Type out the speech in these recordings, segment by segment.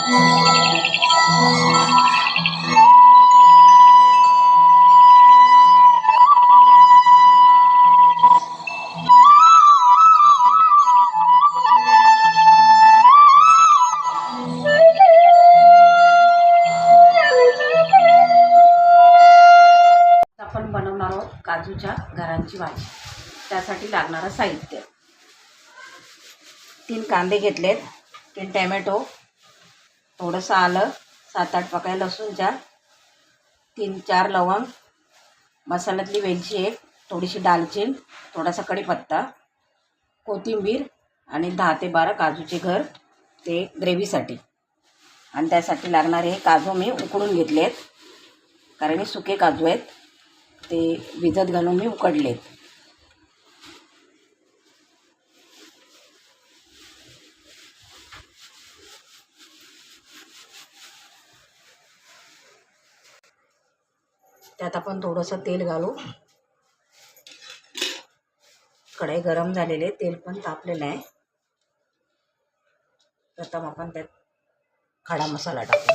आपण बनवणार आहोत काजूच्या घरांची भाजी। त्यासाठी लागणारं साहित्य 3 कांदे घेतलेत, 3 टोमॅटो, थोडंसं आलं, 7-8 पाकळ्या लसूणच्या, 3-4 लवंग, मसाल्यातली वेलची 1, थोडीशी दालचीन, थोडासा कढीपत्ता, कोथिंबीर आणि 10 ते 12 काजूचे घर ते ग्रेव्हीसाठी। आणि त्यासाठी लागणारे हे काजू मी उकडून घेतलेत, कारण हे सुके काजू आहेत, ते भिजत घालून मी उकडलेत। त्यात आपण थोडंसं तेल घालू। कढई गरम झालेली आहे, तेल पण तापलेलं आहे। प्रथम आपण त्यात खडा मसाला टाकू।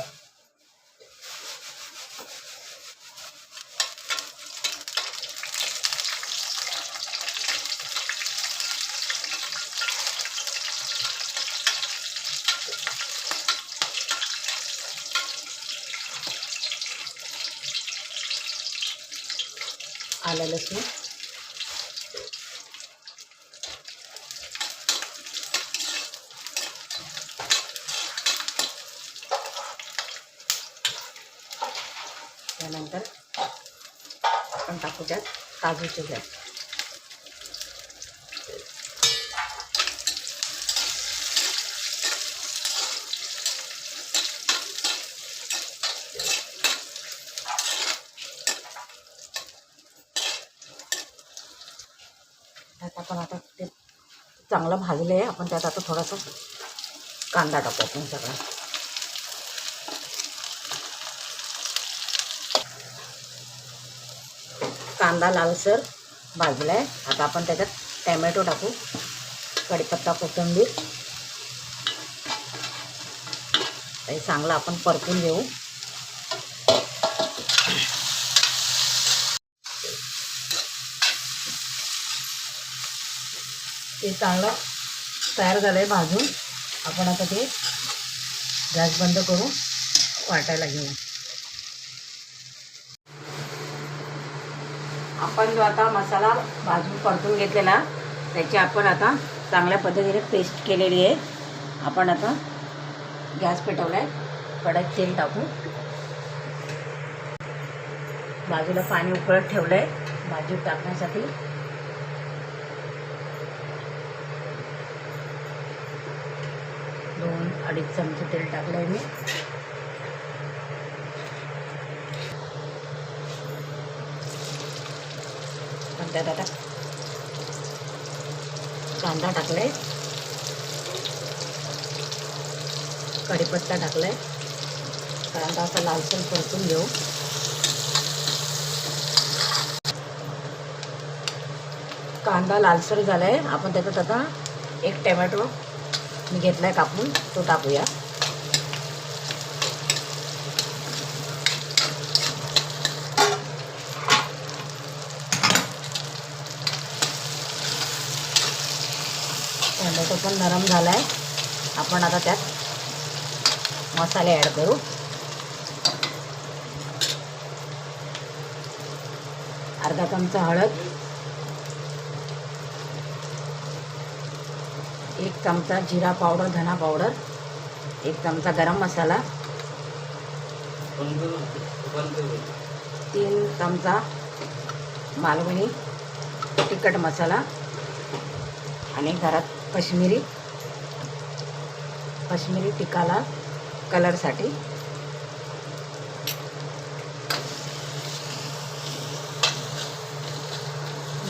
आलं लसूण, त्यानंतर आपण टाकू त्यात काजूचे घर। त्यात आपण आता ते चांगलं भाजलं आहे, आपण त्यात आता थोडासा कांदा टाकू आपण सगळा। कांदा लालसर भाजला आहे, आता आपण त्याच्यात टोमॅटो टाकू, कढीपत्ता, कोथिंबीर, हे चांगलं आपण परतून घेऊ। ते चांगलं तयार झालं आहे भाजून, आपण आता ते गॅस बंद करून वाटायला घेऊ। आपण जो आता मसाला भाजून परतून घेतलेला, त्याची आपण आता चांगल्या पद्धतीने पेस्ट केलेली आहे। आपण आता गॅस पेटवला आहे, कढईत तेल टाकू, बाजूला पाणी उकळत ठेवलं आहे भाजी टाकण्यासाठी। 2-2.5 चमचे तेल टाकलं आहे मी। पण त्यात आता कांदा टाकला आहे, कढीपत्ता टाकला आहे, कांदा असा लालसर परतून घेऊ। कांदा लालसर झाला आहे, आपण त्याच्यात आता 1 टोमॅटो मी घेतला आहे कापून, तो टाकूया। टोमॅटो पण नरम झाला आहे, आपण आता त्यात मसाले ॲड करू। अर्धा चमचा हळद, 1 चमचा जिरा पावडर, धना पावडर, 1 चमचा गरम मसाला, 3 चमचा मालवणी तिखट मसाला आणि घरात कश्मीरी टिक्काला कलरसाठी।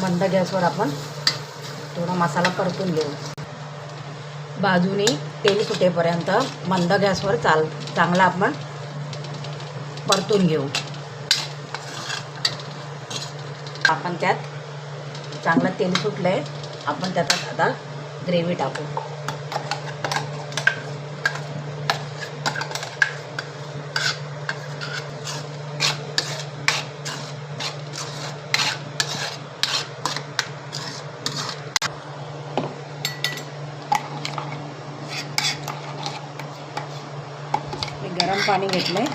मंद गॅसवर आपण थोडा मसाला परतून घेऊ। बाजूनी तेल सुटेपर्यंत मंद गॅसवर चांगला आपण परतून घेऊ। आपण त्यात चांगलं तेल सुटलं आहे, आपण त्यात आता ग्रेव्ही टाकू। गरम पाणी घेतलं आहे.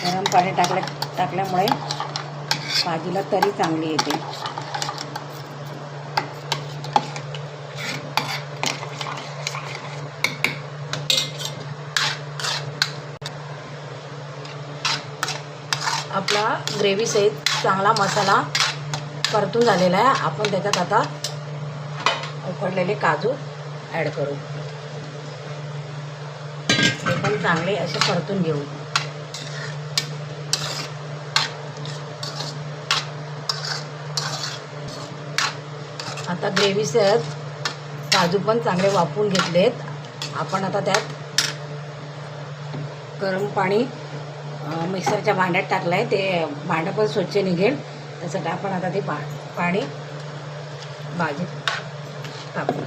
गरम पाणी टाकल्यामुळे भाजीला तरी चांगली येते. आपला ग्रेव्ही सहित चांगला मसाला परतून झालेला आहे. आपण त्याच्यात आता उकडलेले काजू ॲड करू. ते पण चांगले असे परतून घेऊ. आता ग्रेव्ही सहित काजू पण चांगले वाफवून घेतलेत. आपण आता त्यात गरम पाणी मिक्सरच्या भांड्यात टाकलं आहे. ते भांडं पण स्वच्छ निघेल त्यासाठी आपण आता ते पाणी भाजीत टाकू.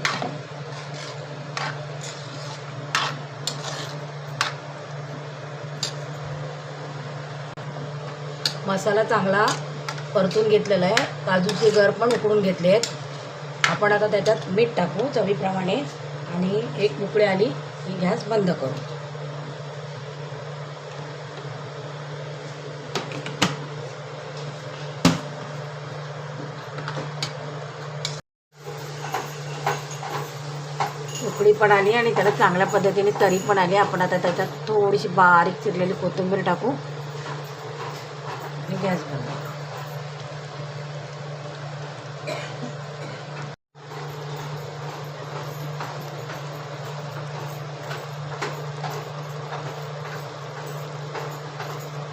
मसाला चांगला परतून घेतलेला आहे. काजूचे गर पण उकडून घेतले आहेत. आपण आता त्याच्यात मीठ टाकू चवीप्रमाणे आणि एक उकळी आली की गॅस बंद करू. उकळी पण आली आणि त्याला चांगल्या पद्धतीने तरी पण आली. आपण आता त्याच्यात थोडीशी बारीक चिरलेली कोथिंबीर टाकू आणि गॅस बंद.